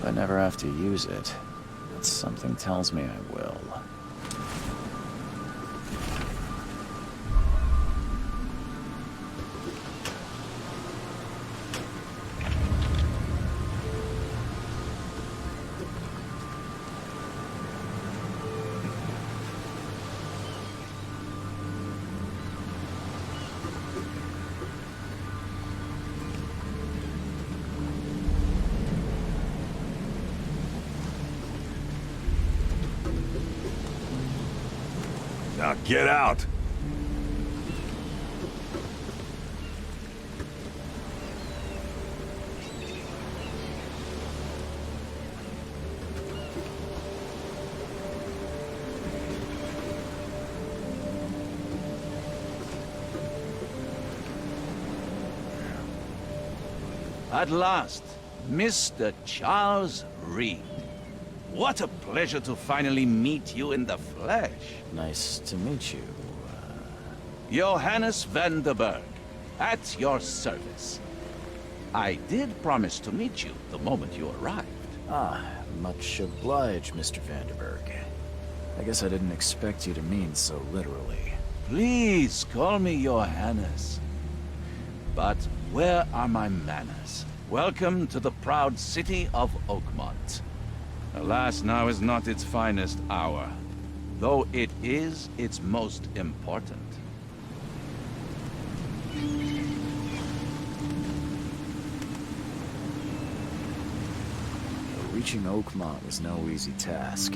I never have to use it, but something tells me I will. Now get out! At last, Mr. Charles Reed. What a pleasure to finally meet you in the flesh. Nice to meet you. Johannes van der Berg, at your service. I did promise to meet you the moment you arrived. Ah, much obliged, Mr. Vanderberg. I guess I didn't expect you to mean so literally. Please call me Johannes. But where are my manners? Welcome to the proud city of Oakmont. Alas, now is not its finest hour, though it is its most important. Reaching Oakmont was no easy task.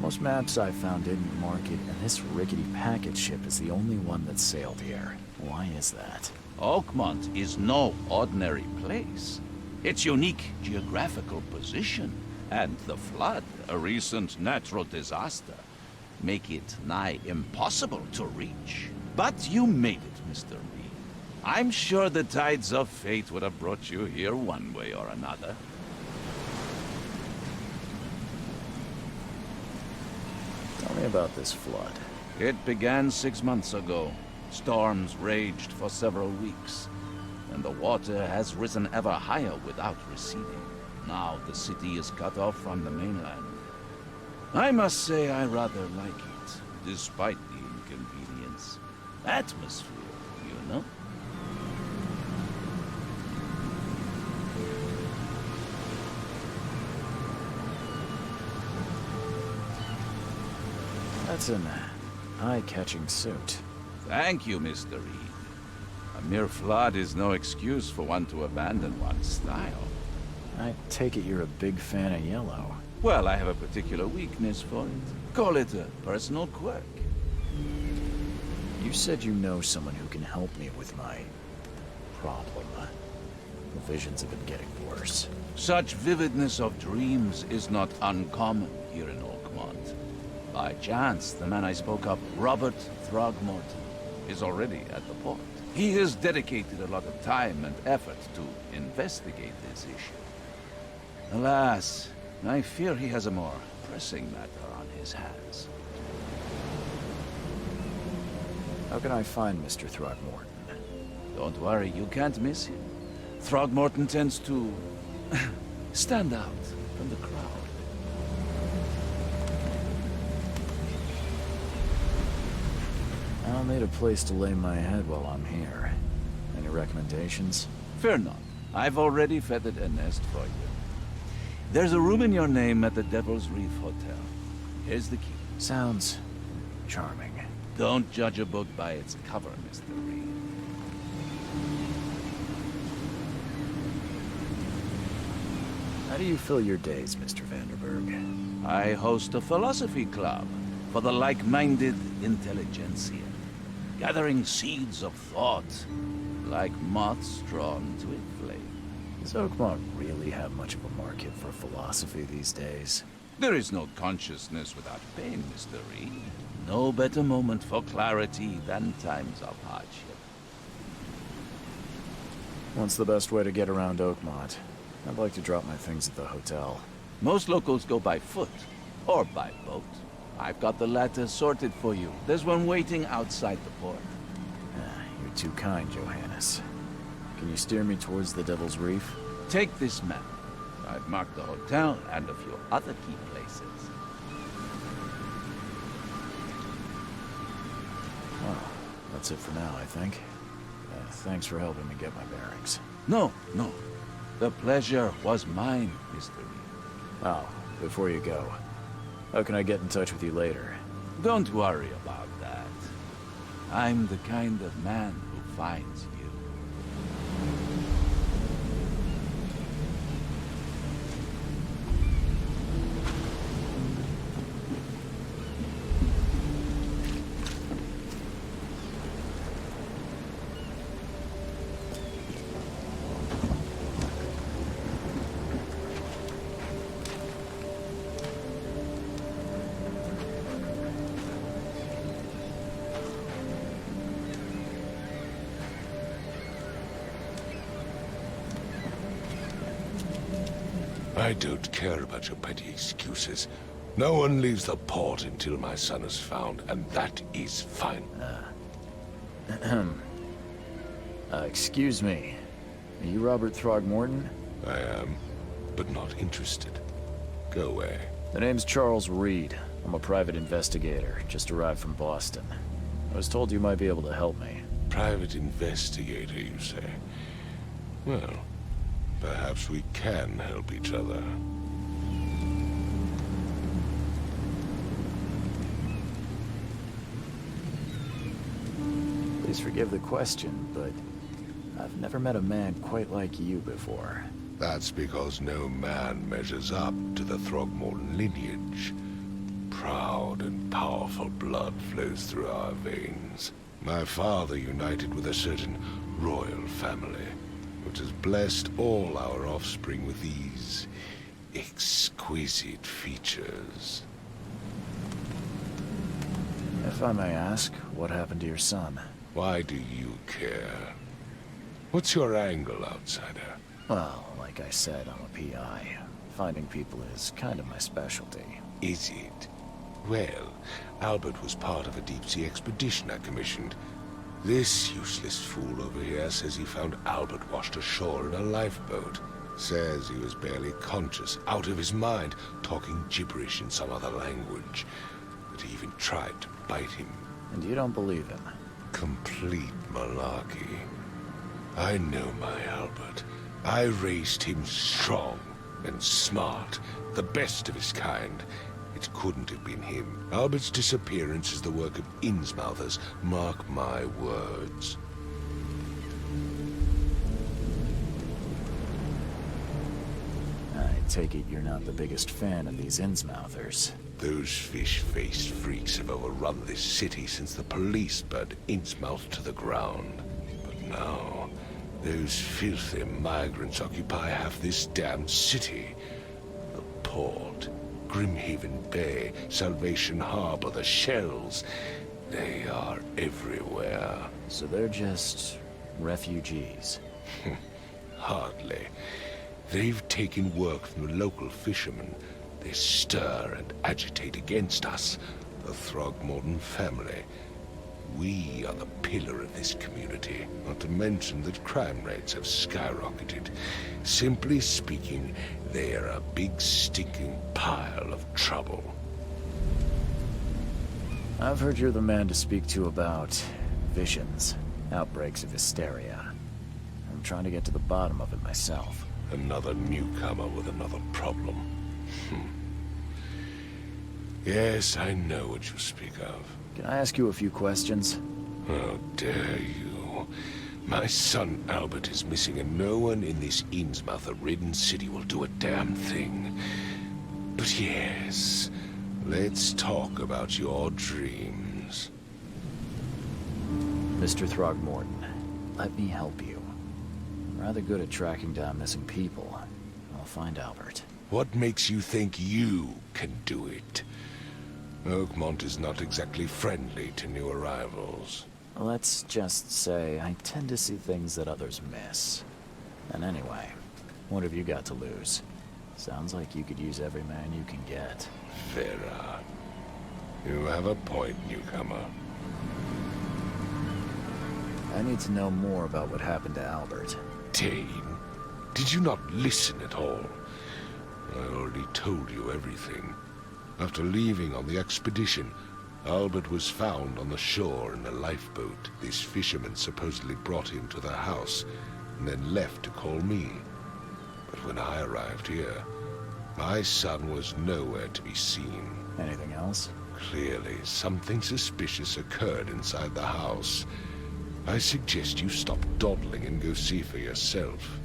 Most maps I found didn't mark it, and this rickety packet ship is the only one that sailed here. Why is that? Oakmont is no ordinary place. Its unique geographical position and the flood, a recent natural disaster, make it nigh impossible to reach. But you made it, Mr. Reed. I'm sure the tides of fate would have brought you here one way or another. Tell me about this flood. It began 6 months ago. Storms raged for several weeks, and the water has risen ever higher without receding. Now the city is cut off from the mainland. I must say I rather like it, despite the inconvenience. Atmosphere, you know? That's an eye-catching suit. Thank you, Mr. Reed. A mere flood is no excuse for one to abandon one's style. I take it you're a big fan of yellow. Well, I have a particular weakness for it. Call it a personal quirk. You said you know someone who can help me with my problem. The visions have been getting worse. Such vividness of dreams is not uncommon here in Oakmont. By chance, the man I spoke of, Robert Throgmorton, is already at the port. He has dedicated a lot of time and effort to investigate this issue. Alas, I fear he has a more pressing matter on his hands. How can I find Mr. Throgmorton? Don't worry, you can't miss him. Throgmorton tends to stand out from the crowd. I'll need a place to lay my head while I'm here. Any recommendations? Fear not. I've already feathered a nest for you. There's a room in your name at the Devil's Reef Hotel. Here's the key. Sounds charming. Don't judge a book by its cover, Mr. Reed. How do you fill your days, Mr. Vanderberg? I host a philosophy club for the like-minded intelligentsia, gathering seeds of thought like moths drawn to a flame. Does Oakmont really have much of a market for philosophy these days? There is no consciousness without pain, Mr. Reed. No better moment for clarity than times of hardship. What's the best way to get around Oakmont? I'd like to drop my things at the hotel. Most locals go by foot, or by boat. I've got the latter sorted for you. There's one waiting outside the port. You're too kind, Johannes. Can you steer me towards the Devil's Reef? Take this map. I've marked the hotel and a few other key places. Well, that's it for now, I think. Thanks for helping me get my bearings. No. The pleasure was mine, Mr. Reed. Oh, before you go, how can I get in touch with you later? Don't worry about that. I'm the kind of man who finds you. I don't care about your petty excuses. No one leaves the port until my son is found, and that is fine. Excuse me. Are you Robert Throgmorton? I am, but not interested. Go away. The name's Charles Reed. I'm a private investigator, just arrived from Boston. I was told you might be able to help me. Private investigator, you say? Well, perhaps we can help each other. Please forgive the question, but I've never met a man quite like you before. That's because no man measures up to the Throgmorton lineage. Proud and powerful blood flows through our veins. My father united with a certain royal family, which has blessed all our offspring with these exquisite features. If I may ask, what happened to your son? Why do you care? What's your angle, outsider? Well, like I said, I'm a PI. Finding people is kind of my specialty. Is it? Well, Albert was part of a deep-sea expedition I commissioned. This useless fool over here says he found Albert washed ashore in a lifeboat. Says he was barely conscious, out of his mind, talking gibberish in some other language. That he even tried to bite him. And you don't believe him? Complete malarkey. I know my Albert. I raised him strong and smart, the best of his kind. It couldn't have been him. Albert's disappearance is the work of Innsmouthers, mark my words. I take it you're not the biggest fan of these Innsmouthers. Those fish-faced freaks have overrun this city since the police burned Innsmouth to the ground. But now, those filthy migrants occupy half this damned city. The port, Grimhaven Bay, Salvation Harbor, the Shells. They are everywhere. So they're just refugees. Hardly. They've taken work from the local fishermen. They stir and agitate against us, the Throgmorton family. We are the pillar of this community, not to mention that crime rates have skyrocketed. Simply speaking, they are a big stinking pile of trouble. I've heard you're the man to speak to about visions, outbreaks of hysteria. I'm trying to get to the bottom of it myself. Another newcomer with another problem. Yes, I know what you speak of. Can I ask you a few questions? How dare you? My son Albert is missing, and no one in this Innsmouth-ridden city will do a damn thing. But yes, let's talk about your dreams. Mr. Throgmorton, let me help you. I'm rather good at tracking down missing people. I'll find Albert. What makes you think you can do it? Oakmont is not exactly friendly to new arrivals. Let's just say I tend to see things that others miss. And anyway, what have you got to lose? Sounds like you could use every man you can get. Vera, you have a point, newcomer. I need to know more about what happened to Albert. Dane, did you not listen at all? I already told you everything. After leaving on the expedition, Albert was found on the shore in a lifeboat. This fisherman supposedly brought him to the house, and then left to call me. But when I arrived here, my son was nowhere to be seen. Anything else? Clearly, something suspicious occurred inside the house. I suggest you stop dawdling and go see for yourself.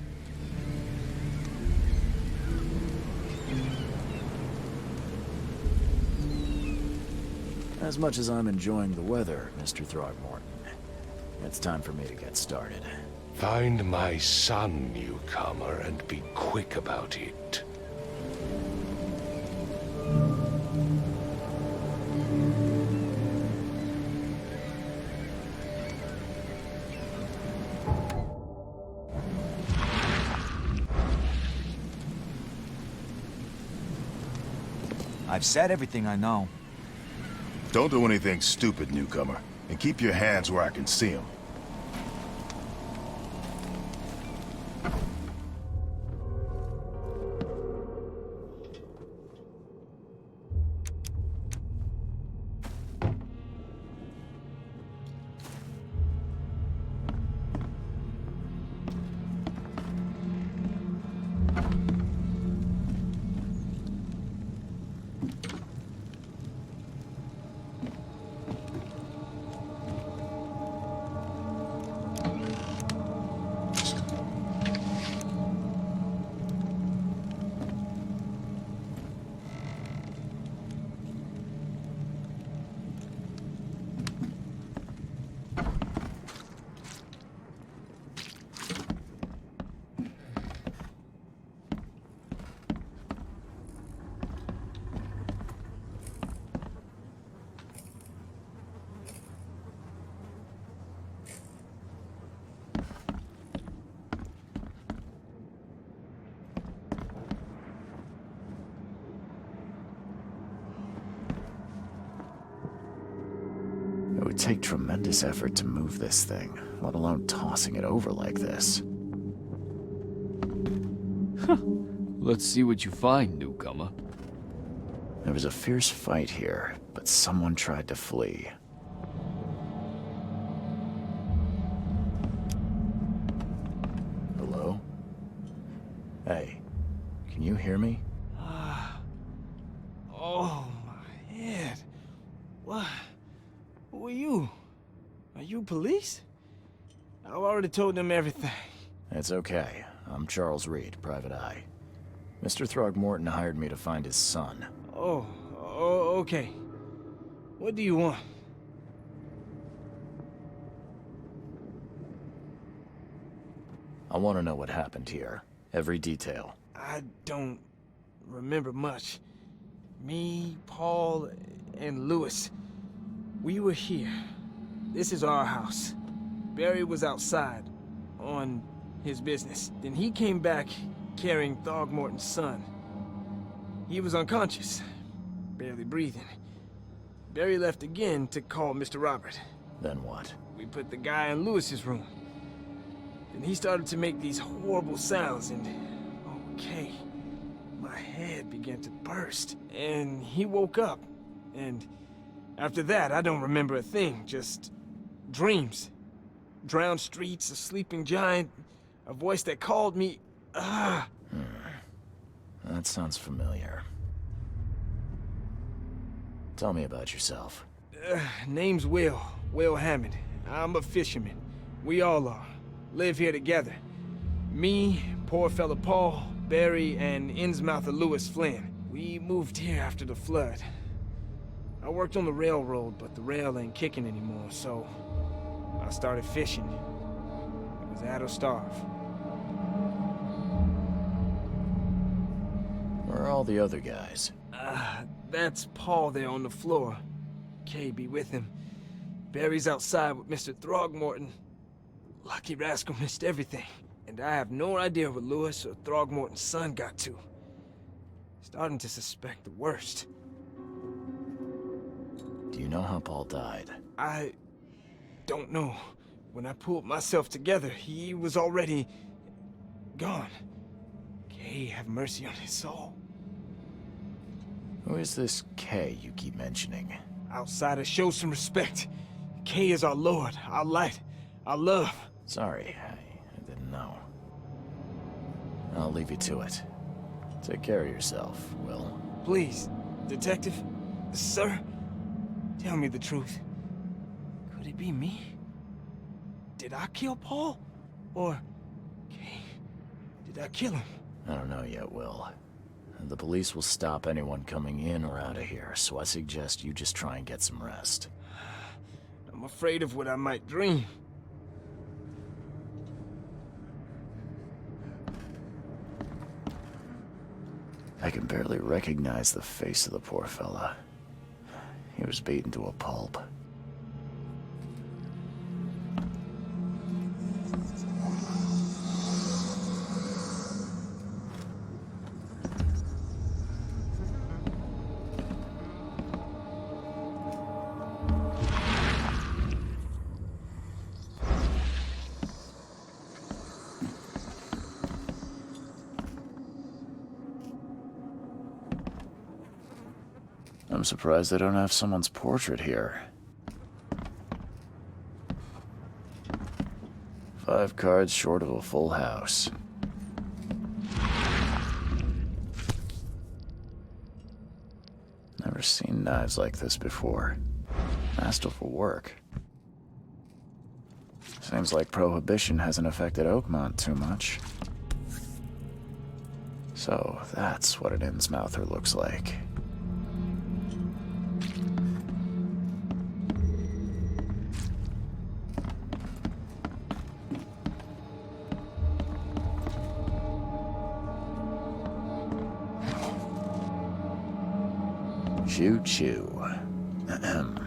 As much as I'm enjoying the weather, Mr. Throgmorton, it's time for me to get started. Find my son, newcomer, and be quick about it. I've said everything I know. Don't do anything stupid, newcomer, and keep your hands where I can see them. It would take tremendous effort to move this thing, let alone tossing it over like this. Let's see what you find, newcomer. There was a fierce fight here, but someone tried to flee. Hello? Hey, can you hear me? Oh, my head. What? Who are you? Are you police? I've already told them everything. It's okay. I'm Charles Reed, Private Eye. Mr. Throgmorton hired me to find his son. Oh, okay. What do you want? I want to know what happened here. Every detail. I don't remember much. Me, Paul, and Lewis. We were here. This is our house. Barry was outside, on his business. Then he came back carrying Throgmorton's son. He was unconscious, barely breathing. Barry left again to call Mr. Robert. Then what? We put the guy in Lewis's room. Then he started to make these horrible sounds and... okay. My head began to burst. And he woke up. And After that, I don't remember a thing, just dreams. Drowned streets, a sleeping giant, a voice that called me. That sounds familiar. Tell me about yourself. Name's Will Hammond. I'm a fisherman. We all are. Live here together. Me, poor fella Paul, Barry, and Innsmouther Lewis Flynn. We moved here after the flood. I worked on the railroad, but the rail ain't kicking anymore, so I started fishing. It was that or starve. Where are all the other guys? That's Paul there on the floor. Kay be with him. Barry's outside with Mr. Throgmorton. Lucky rascal missed everything. And I have no idea where Lewis or Throgmorton's son got to. Starting to suspect the worst. Do you know how Paul died? I don't know. When I pulled myself together, he was already gone. Kay have mercy on his soul. Who is this Kay you keep mentioning? Outsiders, show some respect. Kay is our lord, our light, our love. Sorry, I didn't know. I'll leave you to it. Take care of yourself, Will. Please, detective, sir, tell me the truth. Could it be me? Did I kill Paul? Or, Kay, did I kill him? I don't know yet, Will. The police will stop anyone coming in or out of here, so I suggest you just try and get some rest. I'm afraid of what I might dream. I can barely recognize the face of the poor fella. He was beaten to a pulp. I'm surprised they don't have someone's portrait here. 5 cards short of a full house. Never seen knives like this before. Masterful work. Seems like Prohibition hasn't affected Oakmont too much. So that's what an Innsmouther looks like. Choo-choo. Ahem.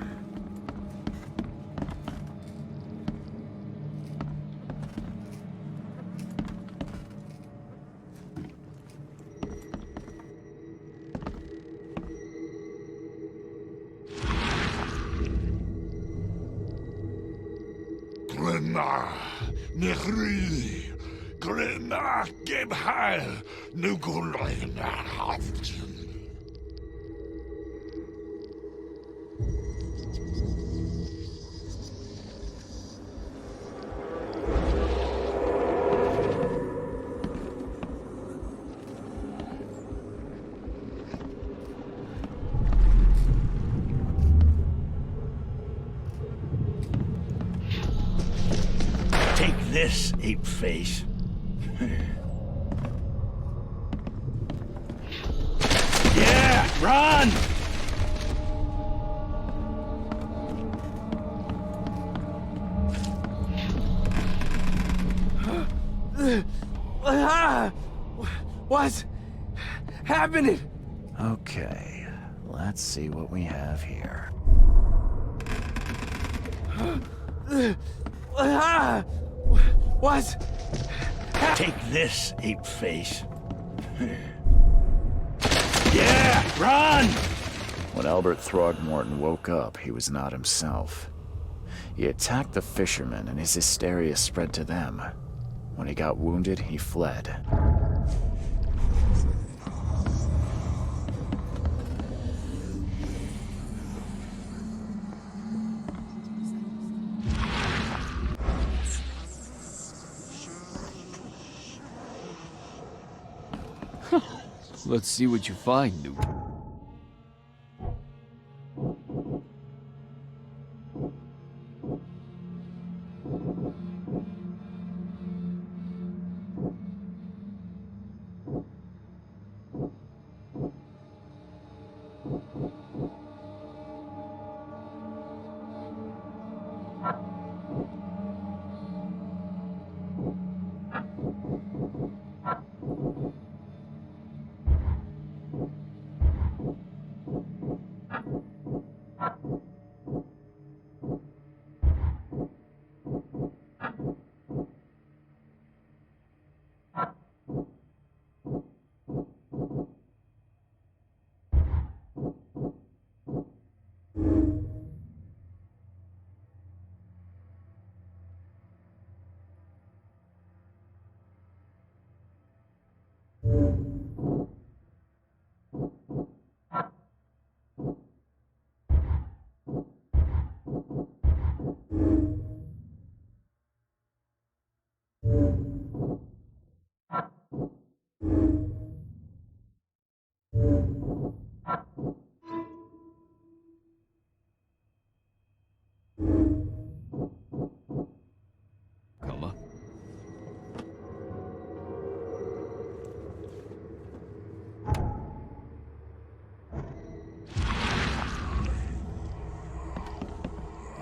Glenna, Nehri, Glenna, Gebheil, Nugulayna, Haften. Take this, ape-face. Yeah, run! What's happening? Okay, let's see what we have here. What? Take this, ape-face. Yeah, run! When Albert Throgmorton woke up, he was not himself. He attacked the fishermen, and his hysteria spread to them. When he got wounded, he fled. Let's see what you find, New. Newcomer.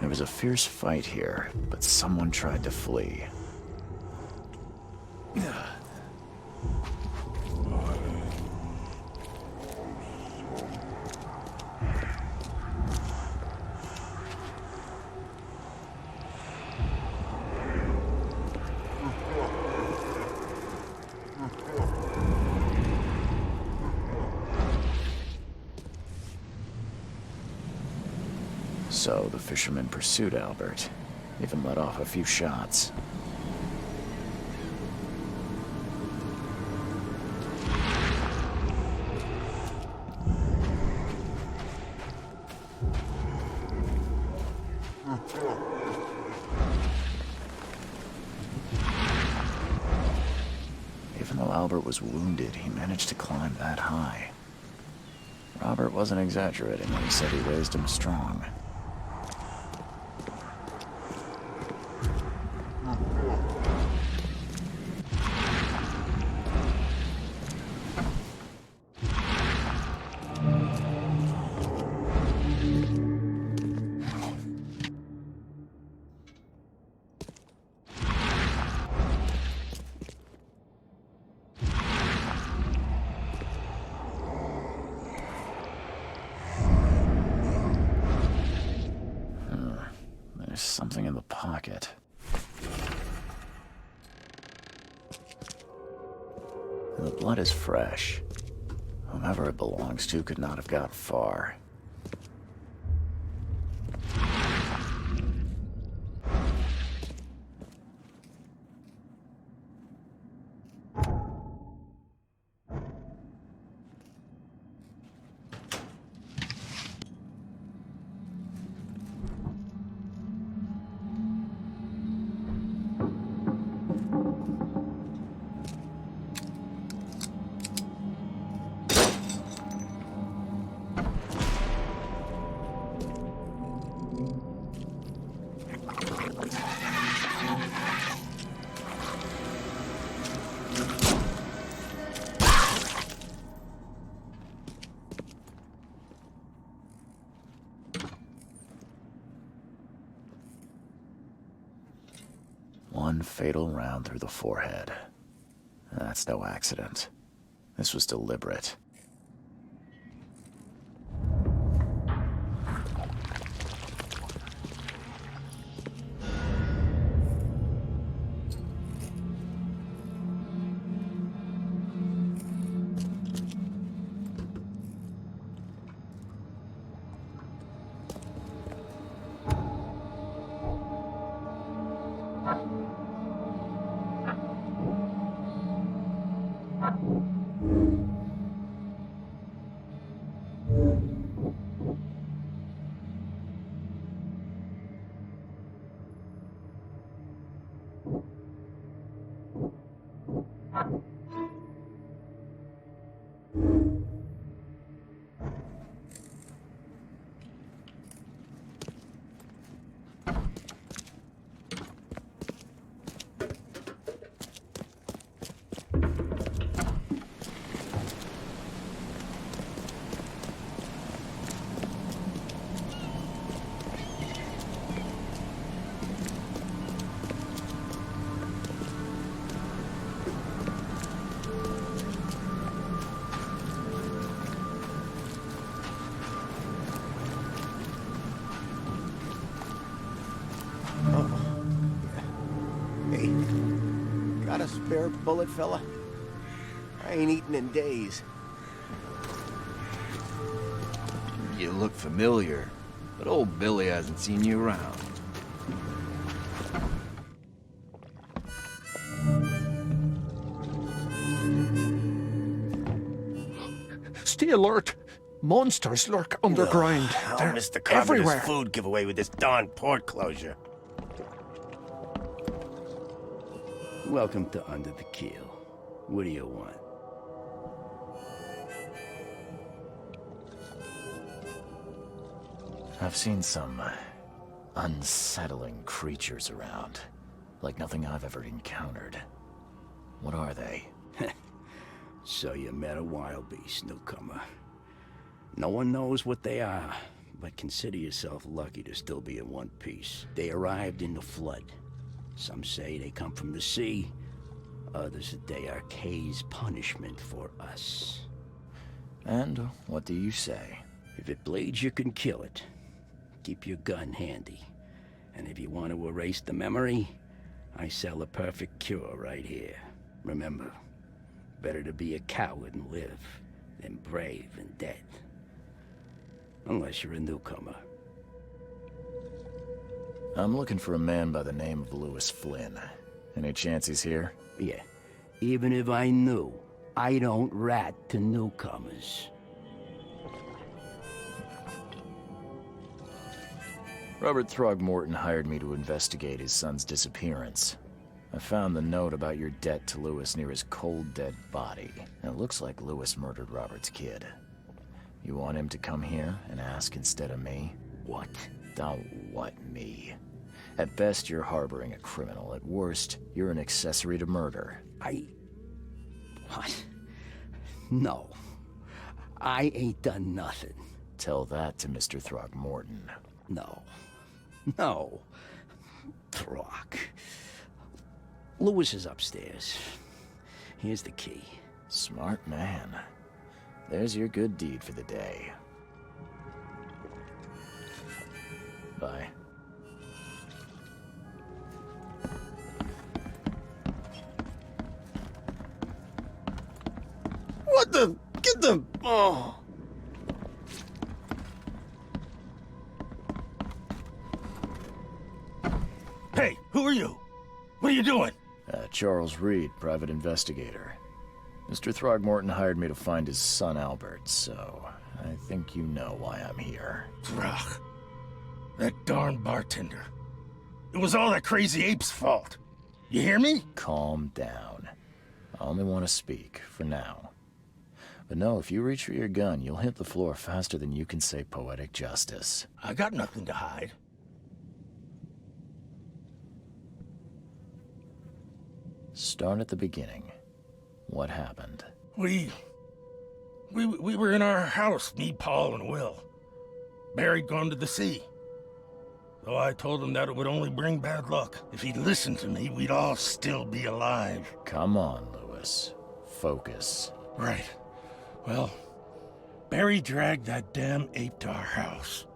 There was a fierce fight here, but someone tried to flee. So the fisherman pursued Albert, even let off a few shots. Even though Albert was wounded, he managed to climb that high. Robert wasn't exaggerating when he said he raised him strong. There's something in the pocket. The blood is fresh. Whomever it belongs to could not have got far. One fatal round through the forehead. That's no accident. This was deliberate. a spare bullet, fella? I ain't eaten in days. You look familiar, but old Billy hasn't seen you around. Stay alert! Monsters lurk underground. They're Mr. Carpenter's everywhere. food giveaway with this darn port closure. Welcome to Under the Keel. What do you want? I've seen some unsettling creatures around. Like nothing I've ever encountered. What are they? So you met a wild beast, newcomer. No one knows what they are, but consider yourself lucky to still be in one piece. They arrived in the flood. Some say they come from the sea. Others that they are Kay's punishment for us. And what do you say? If it bleeds, you can kill it. Keep your gun handy. And if you want to erase the memory, I sell a perfect cure right here. Remember, better to be a coward and live than brave and dead. Unless you're a newcomer. I'm looking for a man by the name of Louis Flynn. Any chance he's here? Yeah, even if I knew, I don't rat to newcomers. Robert Throgmorton hired me to investigate his son's disappearance. I found the note about your debt to Louis near his cold, dead body. And it looks like Louis murdered Robert's kid. You want him to come here and ask instead of me? What? Don't what me. At best, you're harboring a criminal. At worst, you're an accessory to murder. What? No. I ain't done nothing. Tell that to Mr. Throgmorton. No. No. Throg. Louis is upstairs. Here's the key. Smart man. There's your good deed for the day. Bye. What the? Get the... Oh. Hey, who are you? What are you doing? Charles Reed, private investigator. Mr. Throgmorton hired me to find his son Albert, so I think you know why I'm here. Throg. That darn bartender. It was all that crazy ape's fault. You hear me? Calm down. I only want to speak, for now. But no, if you reach for your gun, you'll hit the floor faster than you can say poetic justice. I got nothing to hide. Start at the beginning. What happened? We were in our house, me, Paul, and Will. Barry'd gone to the sea. Though I told him that it would only bring bad luck. If he'd listened to me, we'd all still be alive. Come on, Louis. Focus. Right. Well, Barry dragged that damn ape to our house.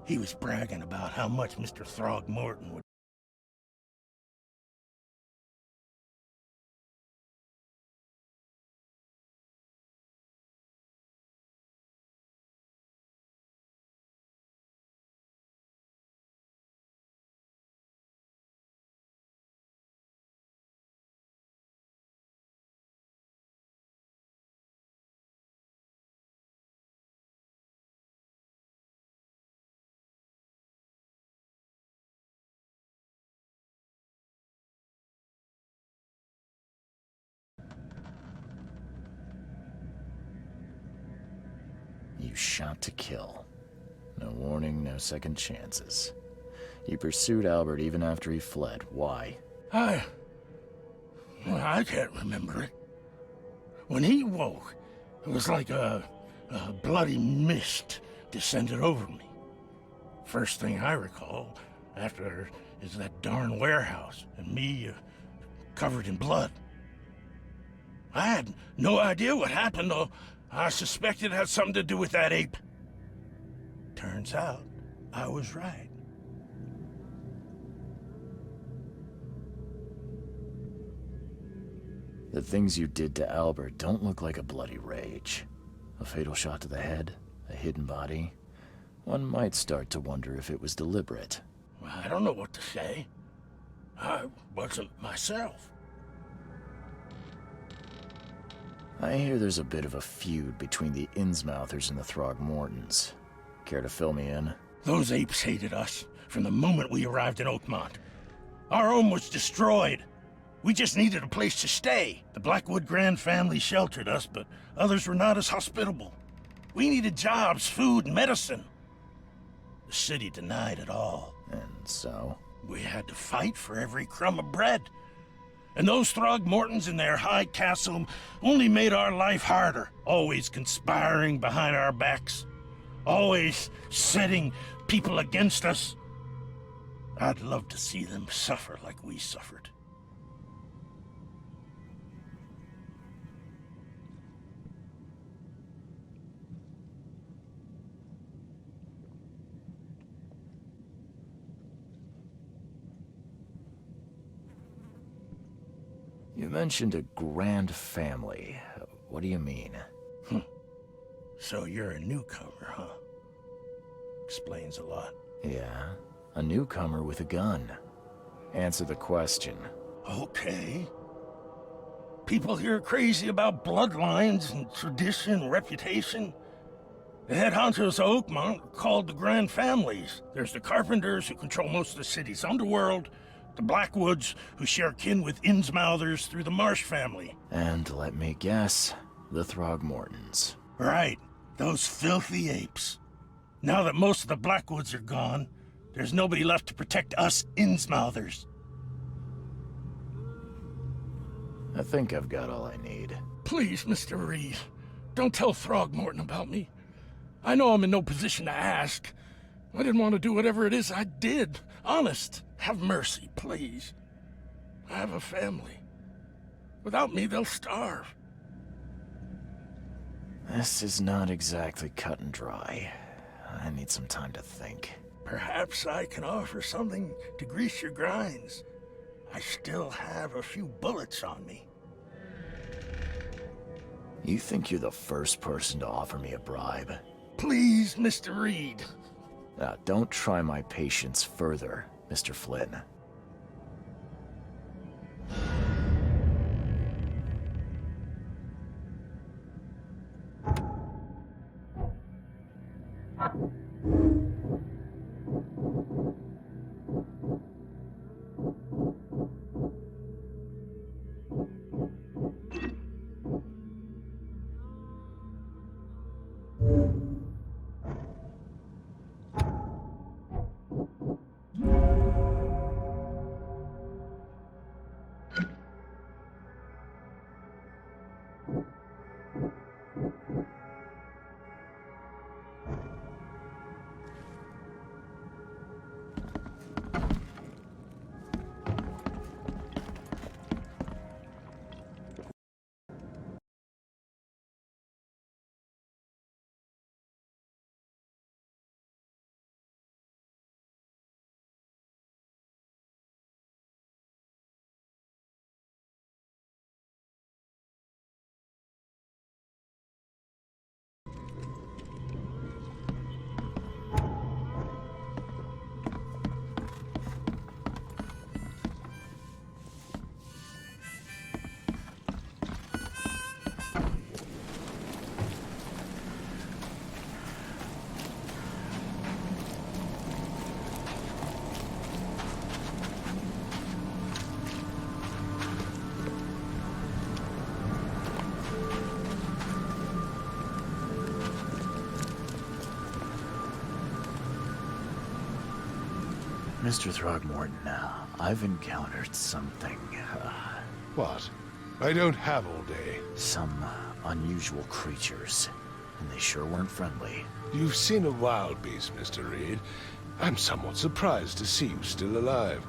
He was bragging about how much Mr. Throgmorton would... You shot to kill. No warning, no second chances. You pursued Albert even after he fled. Why? I can't remember it. When he woke, it was like a bloody mist descended over me. First thing I recall after is that darn warehouse and me covered in blood. I had no idea what happened, though I suspected it had something to do with that ape. Turns out, I was right. The things you did to Albert don't look like a bloody rage. A fatal shot to the head, a hidden body. One might start to wonder if it was deliberate. I don't know what to say. I wasn't myself. I hear there's a bit of a feud between the Innsmouthers and the Throgmortons. Care to fill me in? Those apes hated us from the moment we arrived in Oakmont. Our home was destroyed. We just needed a place to stay. The Blackwood Grand family sheltered us, but others were not as hospitable. We needed jobs, food, and medicine. The city denied it all. And so? We had to fight for every crumb of bread. And those Throgmortons in their high castle only made our life harder, always conspiring behind our backs, always setting people against us. I'd love to see them suffer like we suffered. You mentioned a grand family. What do you mean? So you're a newcomer, huh? Explains a lot. Yeah, a newcomer with a gun. Answer the question. Okay. People here are crazy about bloodlines and tradition and reputation. The head honchos of Oakmont are called the Grand Families. There's the Carpenters, who control most of the city's underworld, the Blackwoods, who share kin with Innsmouthers through the Marsh family. And let me guess, the Throgmortons. Right, those filthy apes. Now that most of the Blackwoods are gone, there's nobody left to protect us Innsmouthers. I think I've got all I need. Please, Mr. Reed, don't tell Throgmorton about me. I know I'm in no position to ask. I didn't want to do whatever it is I did. Honest, have mercy, please. I have a family. Without me, they'll starve. This is not exactly cut and dry. I need some time to think. Perhaps I can offer something to grease your grinds. I still have a few bullets on me. You think you're the first person to offer me a bribe? Please, Mr. Reed. Now, don't try my patience further, Mr. Flynn. Mr. Throgmorton, I've encountered something. What? I don't have all day. Some unusual creatures. And they sure weren't friendly. You've seen a wild beast, Mr. Reed. I'm somewhat surprised to see you still alive.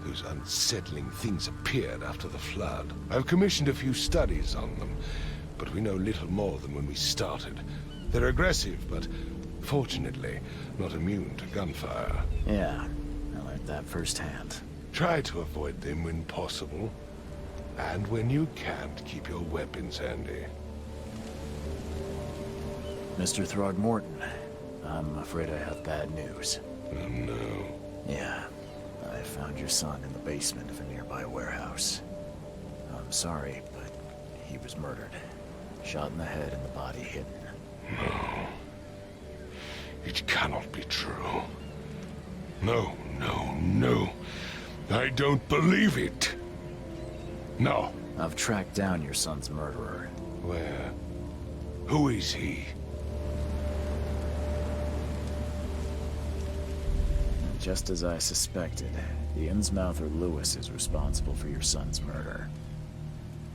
Those unsettling things appeared after the flood. I've commissioned a few studies on them, but we know little more than when we started. They're aggressive, but fortunately not immune to gunfire. Yeah, I learned that firsthand. Try to avoid them when possible. And when you can't, keep your weapons handy. Mr. Throgmorton, I'm afraid I have bad news. Oh, no. Yeah, I found your son in the basement of a nearby warehouse. I'm sorry, but he was murdered. Shot in the head and the body hidden. No. It cannot be true. No, no, no. I don't believe it. No. I've tracked down your son's murderer. Where? Who is he? Just as I suspected, the Innsmouther Lewis is responsible for your son's murder.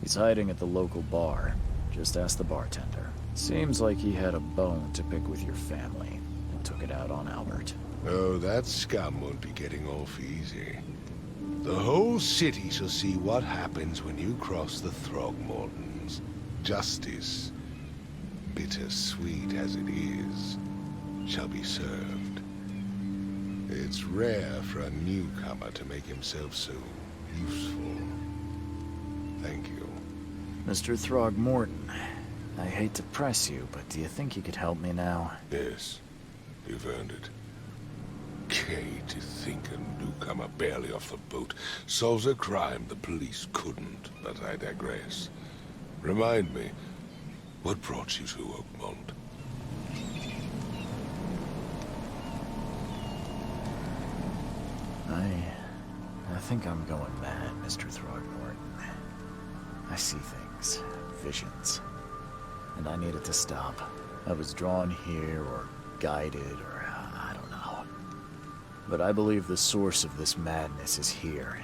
He's hiding at the local bar. Just ask the bartender. Seems like he had a bone to pick with your family and took it out on Albert. Oh, that scum won't be getting off easy. The whole city shall see what happens when you cross the Throgmortons. Justice, bittersweet as it is, shall be served. It's rare for a newcomer to make himself so useful. Thank you. Mr. Throgmorton, I hate to press you, but do you think you could help me now? Yes, you've earned it. Gay to think a newcomer barely off the boat solves a crime the police couldn't, but I digress. Remind me, what brought you to Oakmont? I think I'm going mad, Mr. Throgmorton. I see things, visions, and I needed to stop. I was drawn here, or guided, or I don't know. But I believe the source of this madness is here,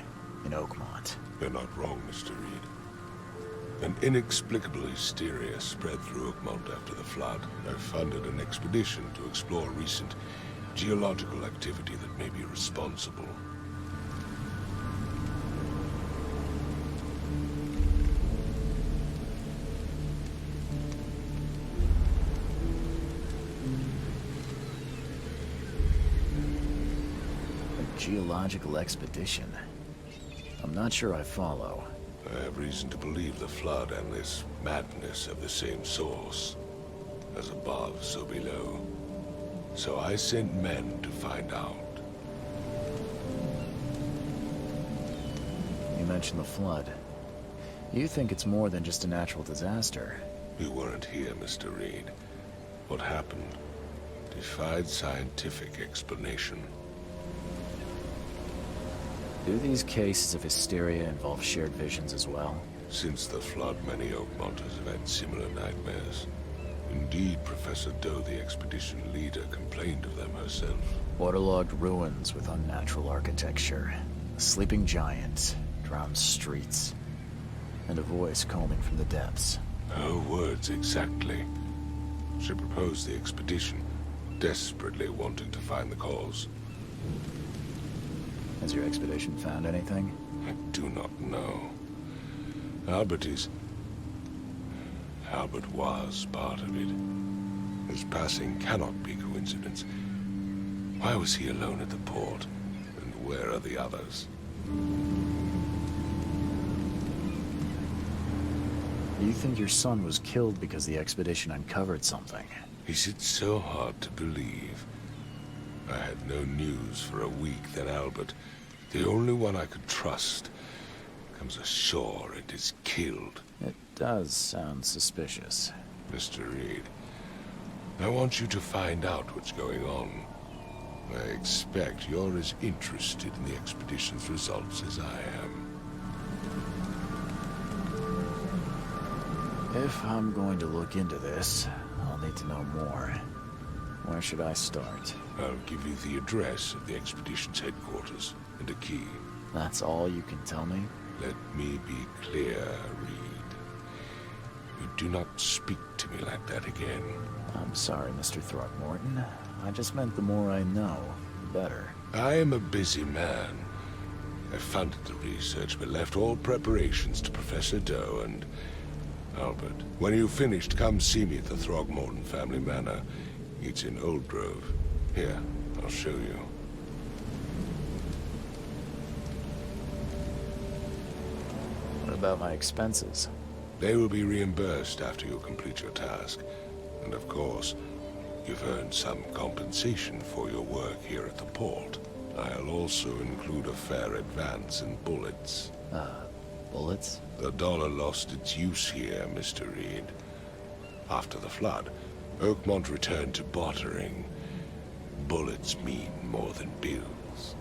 in Oakmont. You're not wrong, Mr. Reed. An inexplicable hysteria spread through Oakmont after the flood. I funded an expedition to explore recent geological activity that may be responsible. Geological expedition? I'm not sure I follow. I have reason to believe the flood and this madness have the same source. As above, so below. So I sent men to find out. You mentioned the flood. You think it's more than just a natural disaster? You weren't here, Mr. Reed. What happened defied scientific explanation. Do these cases of hysteria involve shared visions as well? Since the flood, many Oakmonters have had similar nightmares. Indeed, Professor Doe, the expedition leader, complained of them herself. Waterlogged ruins with unnatural architecture. A sleeping giant, drowned streets, and a voice combing from the depths. Her words exactly. She proposed the expedition, desperately wanting to find the cause. Has your expedition found anything? I do not know. Albert was part of it. His passing cannot be coincidence. Why was he alone at the port? And where are the others? You think your son was killed because the expedition uncovered something? Is it so hard to believe? I had no news for a week, then Albert, the only one I could trust, comes ashore and is killed. It does sound suspicious. Mr. Reed, I want you to find out what's going on. I expect you're as interested in the expedition's results as I am. If I'm going to look into this, I'll need to know more. Where should I start? I'll give you the address of the expedition's headquarters and a key. That's all you can tell me? Let me be clear, Reed. You do not speak to me like that again. I'm sorry, Mr. Throgmorton. I just meant the more I know, the better. I am a busy man. I funded the research, but left all preparations to Professor Doe and Albert. When you've finished, come see me at the Throgmorton family manor. It's in Old Grove. Here, I'll show you. A about my expenses? They will be reimbursed after you complete your task. And of course, you've earned some compensation for your work here at the port. I'll also include a fair advance in bullets. Bullets? The dollar lost its use here, Mr. Reed. After the flood, Oakmont returned to bartering. Bullets mean more than bills.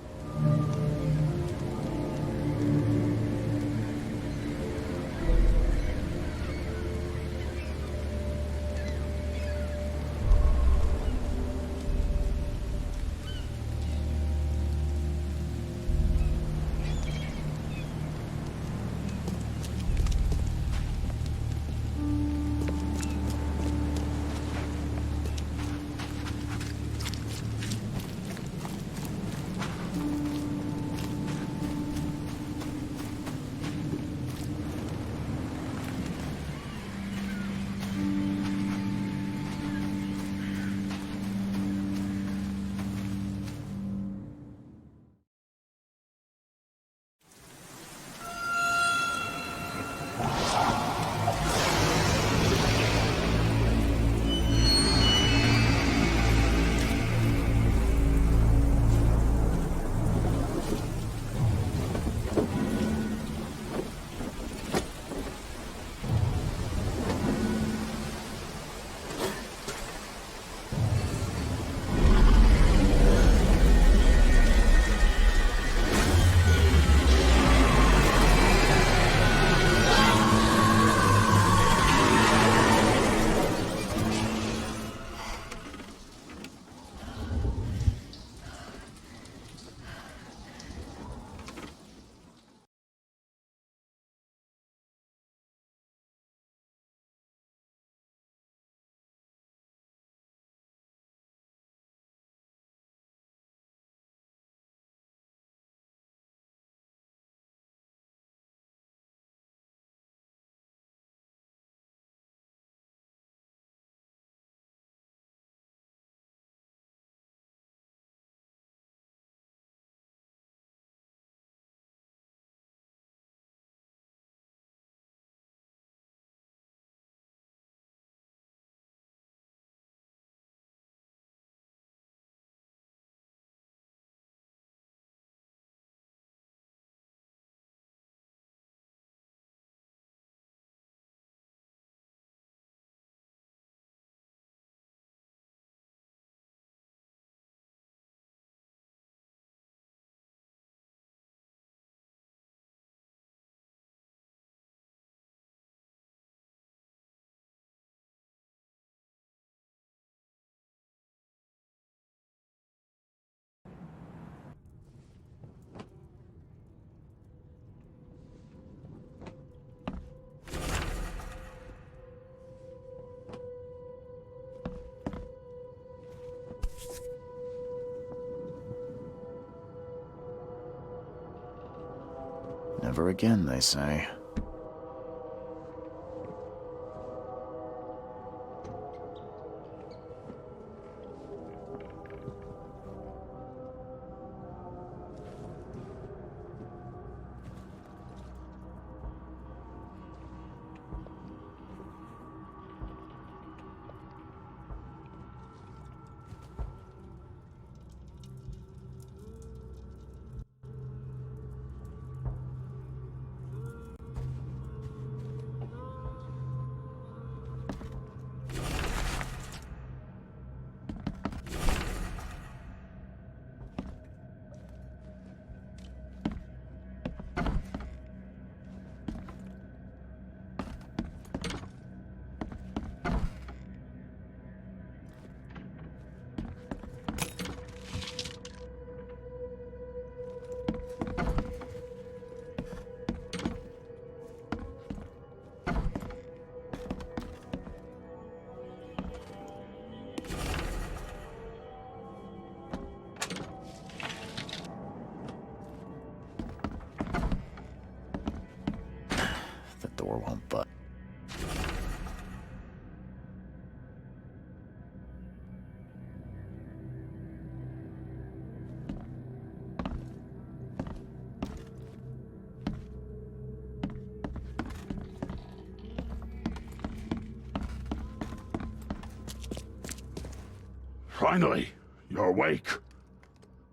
Never again, they say. The door won't budge. Finally, you're awake.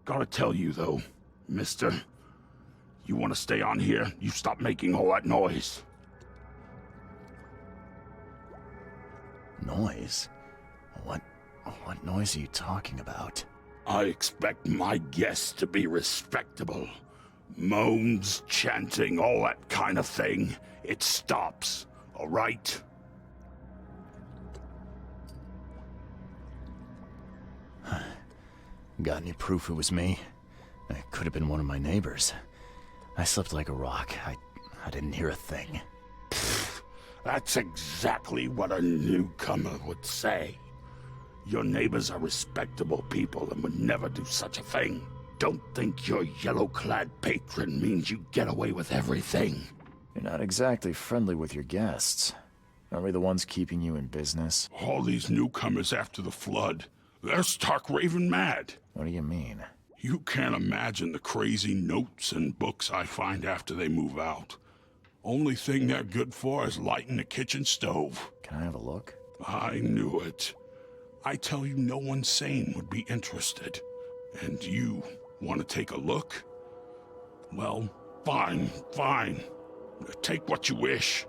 Gotta tell you, though, mister. You want to stay on here, you stop making all that noise. Noise? What noise are you talking about? I expect my guests to be respectable. Moans, chanting, all that kind of thing. It stops, all right? Got any proof it was me? It could have been one of my neighbors. I slept like a rock. I didn't hear a thing. That's exactly what a newcomer would say. Your neighbors are respectable people and would never do such a thing. Don't think your yellow-clad patron means you get away with everything. You're not exactly friendly with your guests. Aren't we the ones keeping you in business? All these newcomers after the flood, they're stark raving mad. What do you mean? You can't imagine the crazy notes and books I find after they move out. Only thing they're good for is lighting the kitchen stove. Can I have a look? I knew it. I tell you, no one sane would be interested. And you want to take a look? Well, fine. Take what you wish.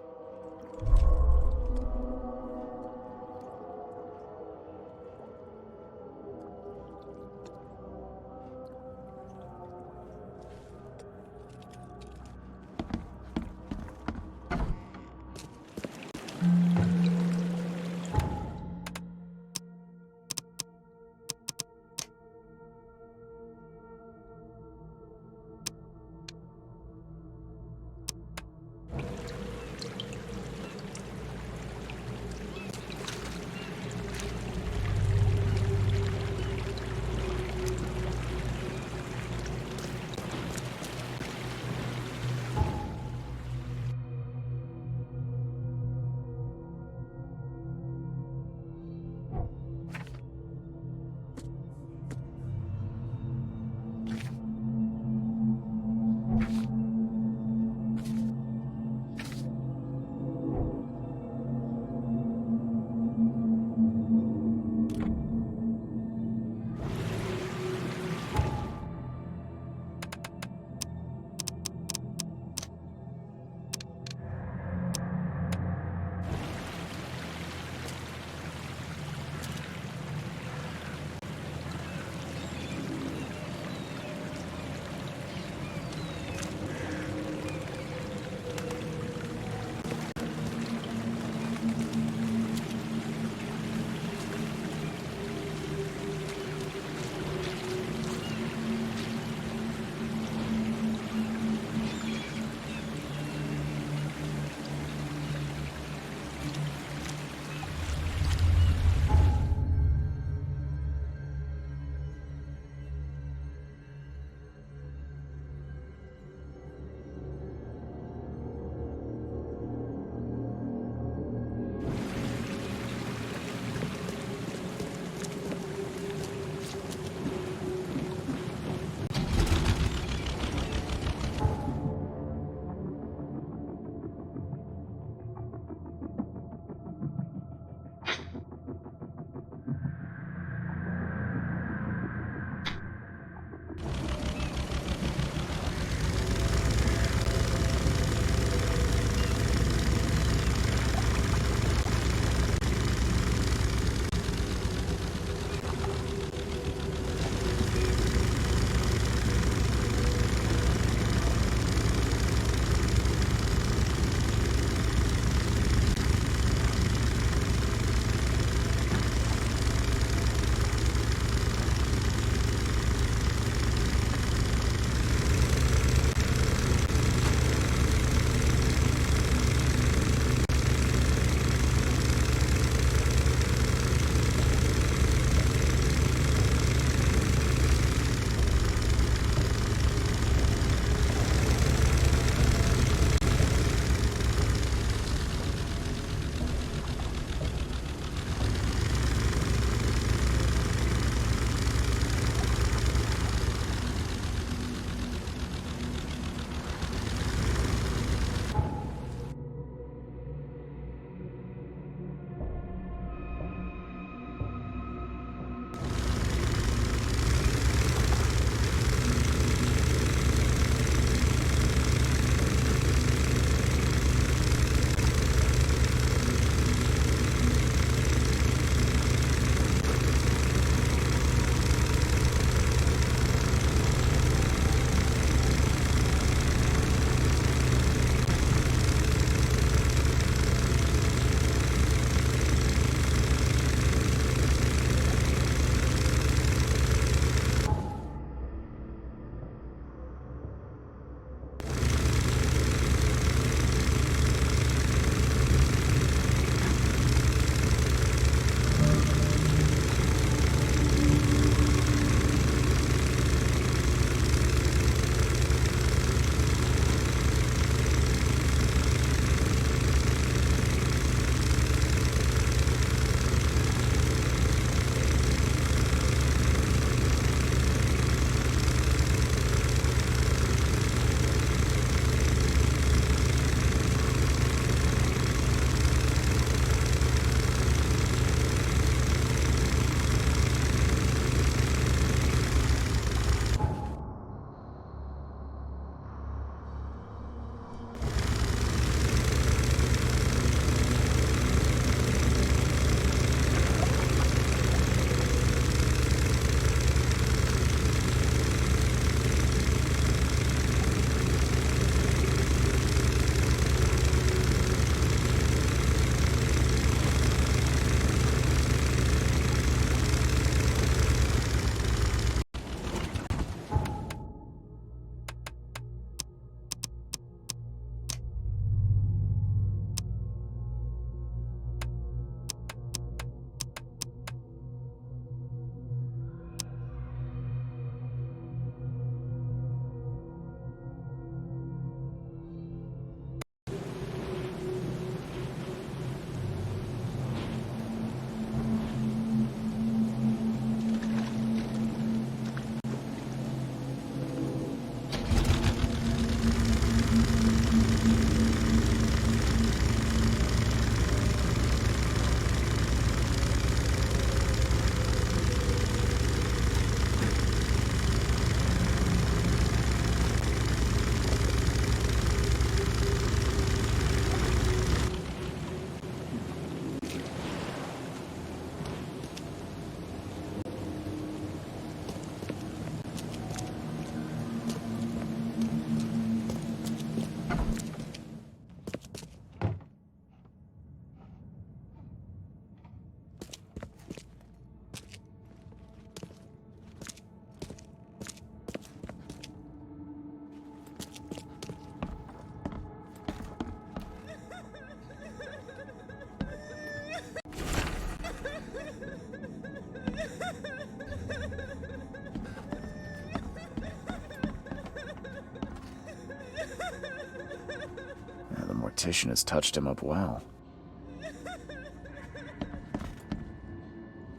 mortician has touched him up well.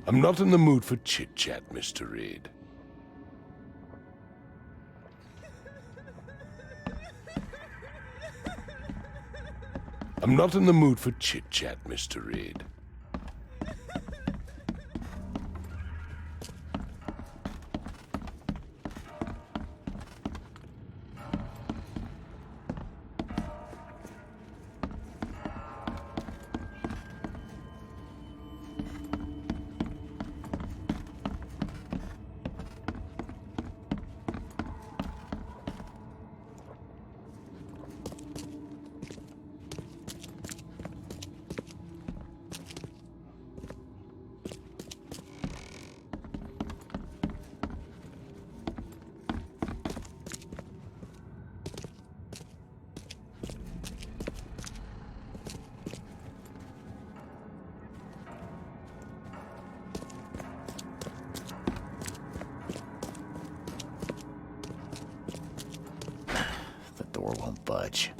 I'm not in the mood for chit-chat, Mr. Reed. I'm not in the mood for chit-chat, Mr. Reed. The door won't budge.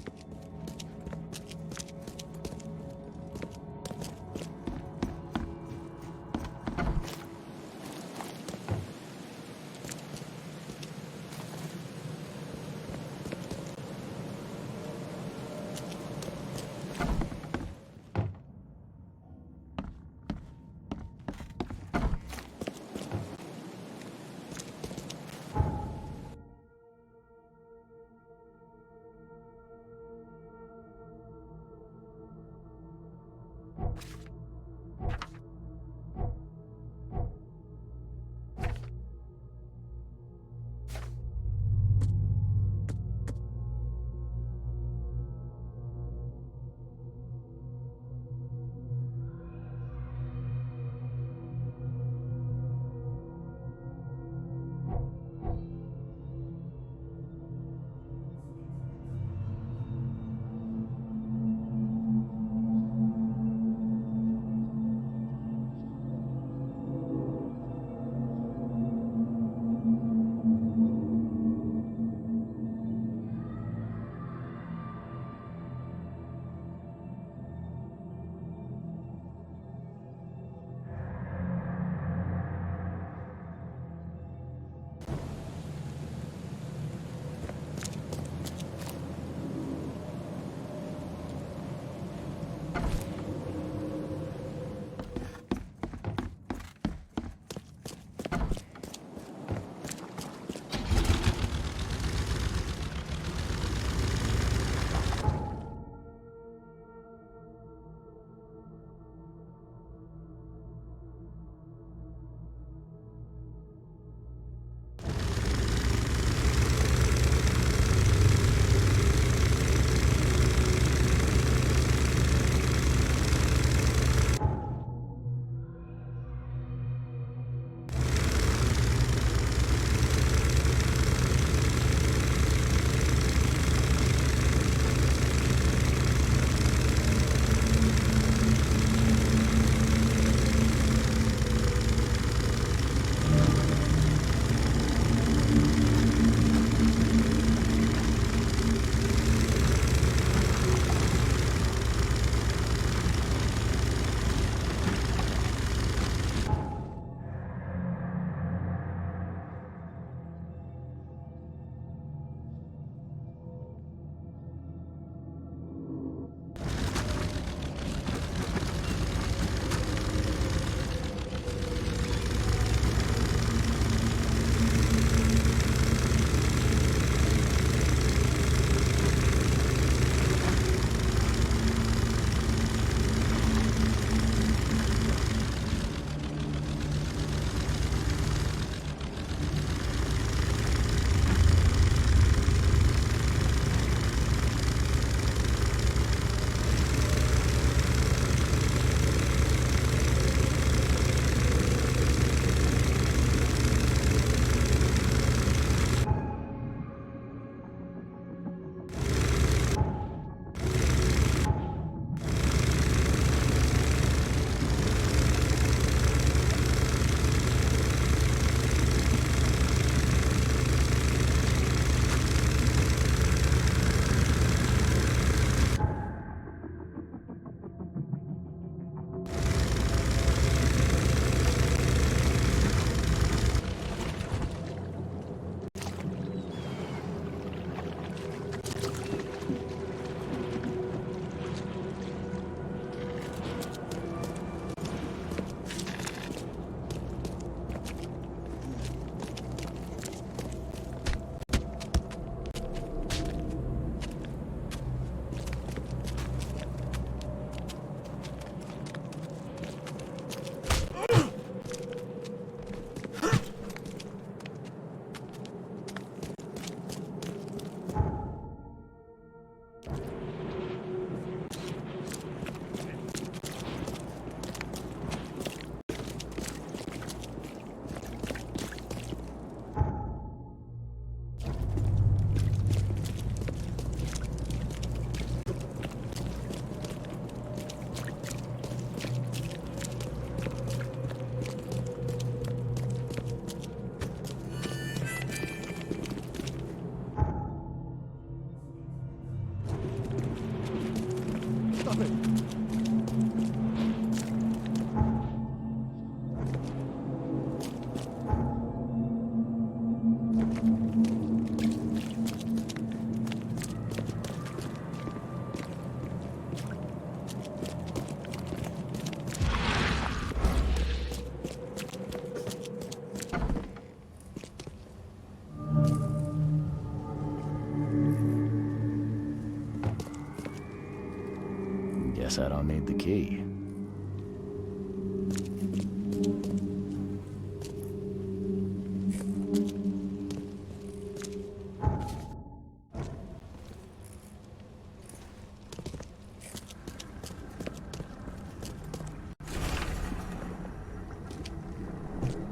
Guess I don't need the key.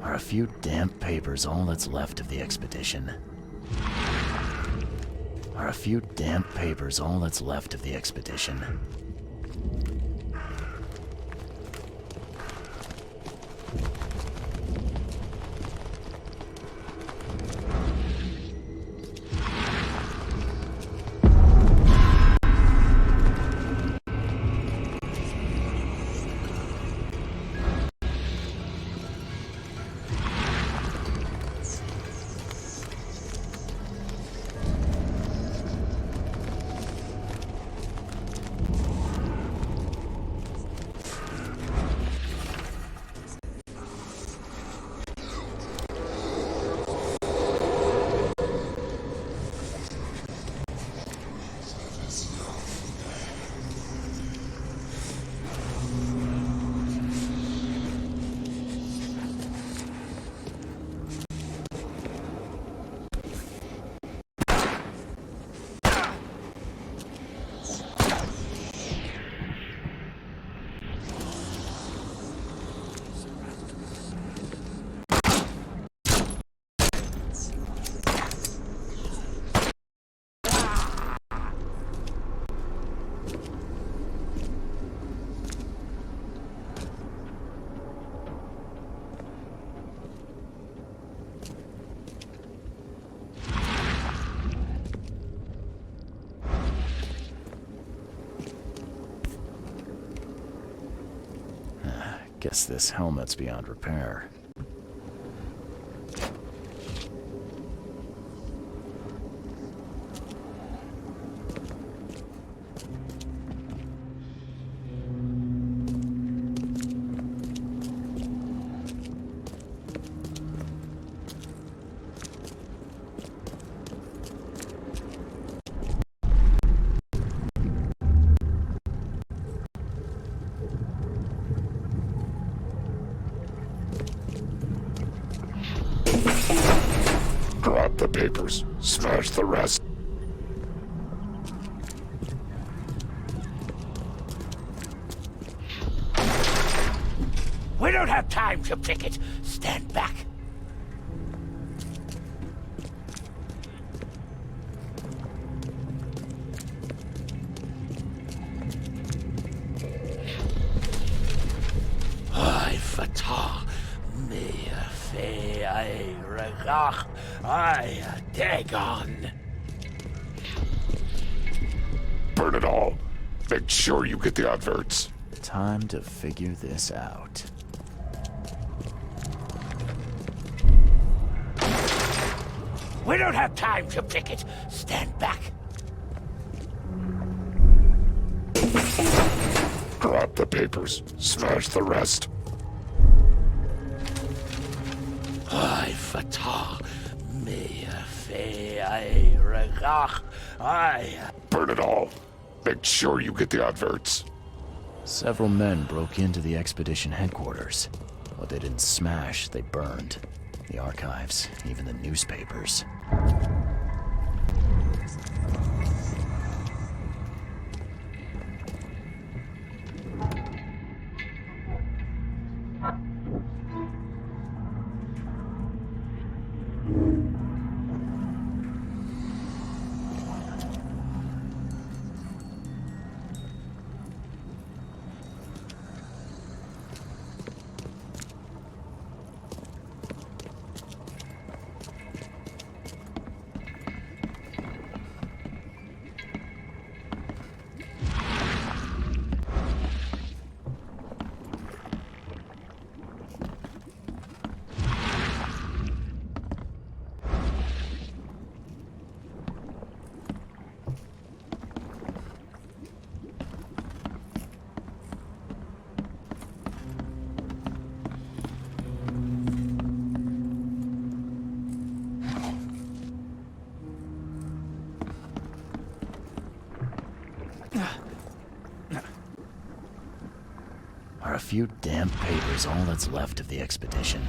Are a few damp papers all that's left of the expedition? Are a few damp papers all that's left of the expedition? Guess this helmet's beyond repair. Grab the papers, smash the rest. We don't have time to pick it. Stand back. I fatah me fe I regach I dagon. Burn it all. Make sure you get the adverts. Time to figure this out. We don't have time to pick it. Stand back. Grab the papers, smash the rest. I fatah me fe I regach I. Burn it all. Make sure you get the adverts. Several men broke into the expedition headquarters. What they didn't smash, they burned. The archives, even the newspapers. few damp papers all that's left of the expedition.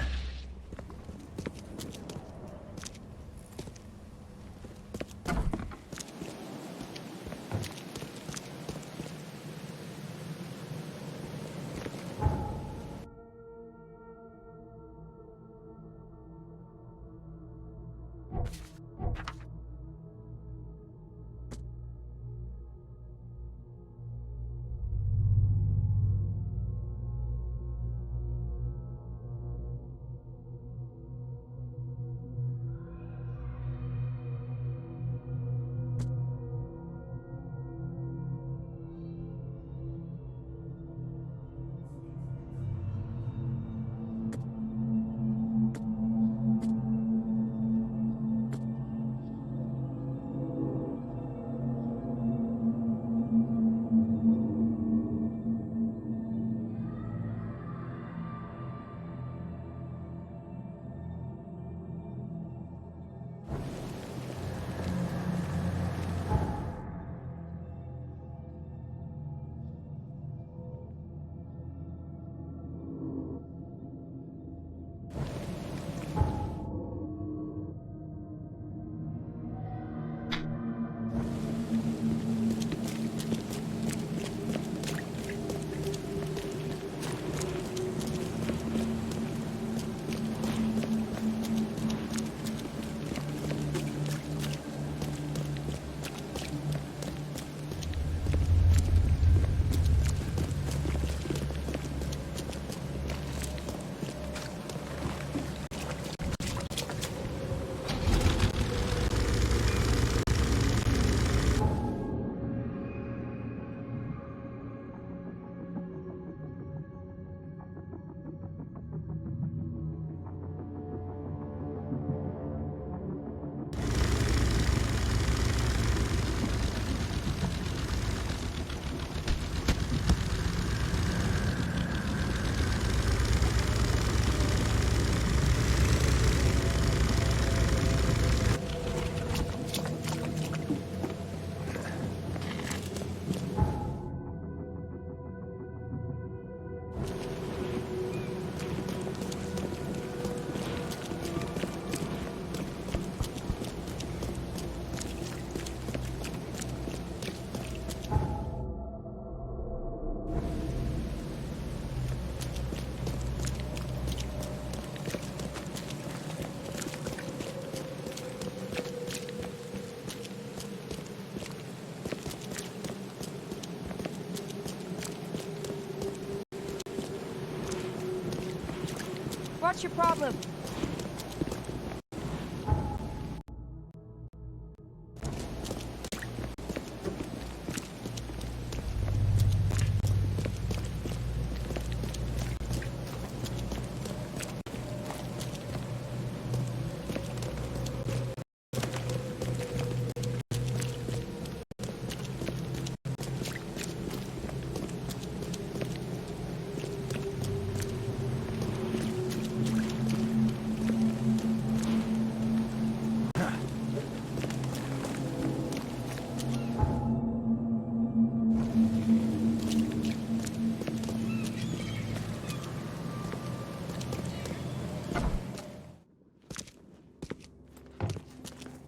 What's your problem?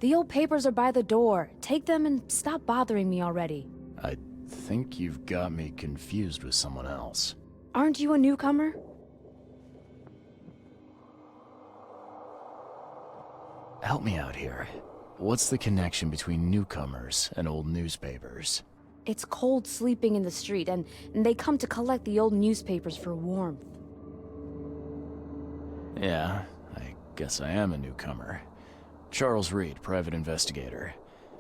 The old papers are by the door. Take them and stop bothering me already. I think you've got me confused with someone else. Aren't you a newcomer? Help me out here. What's the connection between newcomers and old newspapers? It's cold sleeping in the street, and they come to collect the old newspapers for warmth. Yeah, I guess I am a newcomer. Charles Reed, private investigator.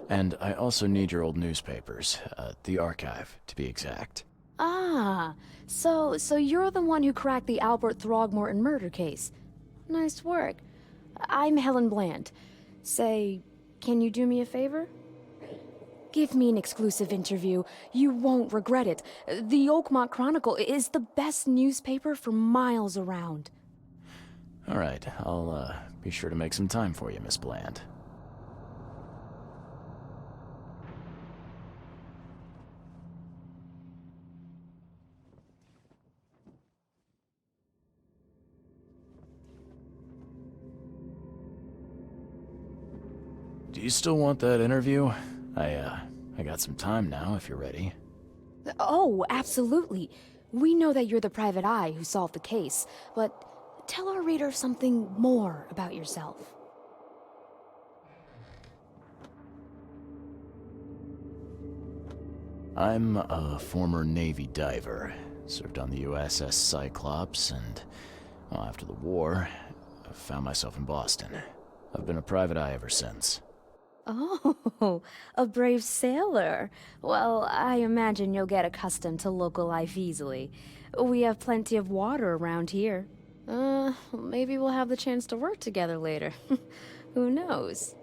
And I also need your old newspapers, the archive, to be exact. Ah, so you're the one who cracked the Albert Throgmorton murder case. Nice work. I'm Helen Bland. Say, can you do me a favor? Give me an exclusive interview. You won't regret it. The Oakmont Chronicle is the best newspaper for miles around. All right, I'll be sure to make some time for you, Miss Bland. Do you still want that interview? I got some time now, if you're ready. Oh, absolutely. We know that you're the private eye who solved the case, but tell our reader something more about yourself. I'm a former Navy diver. Served on the USS Cyclops, and well, after the war, I found myself in Boston. I've been a private eye ever since. Oh, a brave sailor. Well, I imagine you'll get accustomed to local life easily. We have plenty of water around here. Maybe we'll have the chance to work together later. Who knows?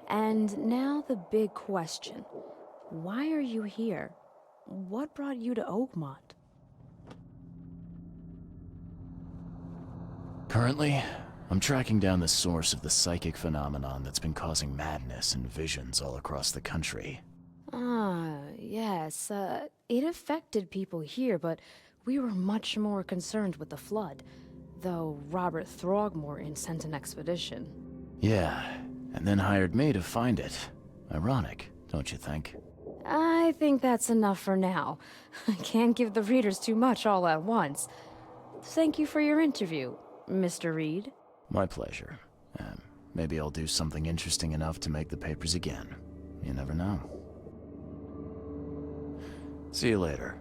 And now the big question. Why are you here? What brought you to Oakmont? Currently, I'm tracking down the source of the psychic phenomenon that's been causing madness and visions all across the country. Ah, yes. It affected people here, but we were much more concerned with the flood. Though Robert Throgmorton sent an expedition. Yeah, and then hired me to find it. Ironic, don't you think? I think that's enough for now. I can't give the readers too much all at once. Thank you for your interview, Mr. Reed. My pleasure. Maybe I'll do something interesting enough to make the papers again. You never know. See you later.